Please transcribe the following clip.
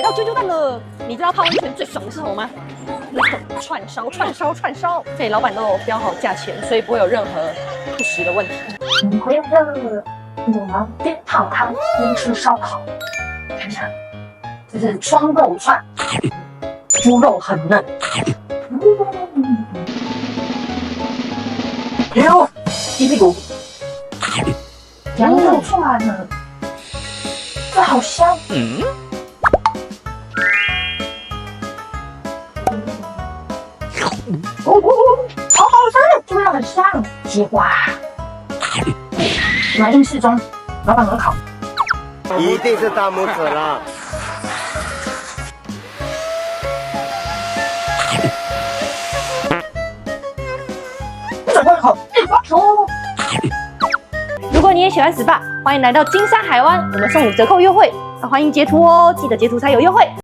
到啾啾蛋了。你知道泡温泉最爽的是什么吗？串烧。这里老板都有标好价钱，所以不会有任何不实的问题。回来了，我们边泡汤边吃烧烤，看一下，这是双肉串，猪肉很嫩。哟，鸡屁股，羊肉串呢，这好香。好好吃，猪肉很香。西瓜，软硬适中，老板很好。一定是大拇指了。转过一口，一发球。如果你也喜欢SPA，欢迎来到金山海湾，我们送你折扣优惠，欢迎截图哦，记得截图才有优惠。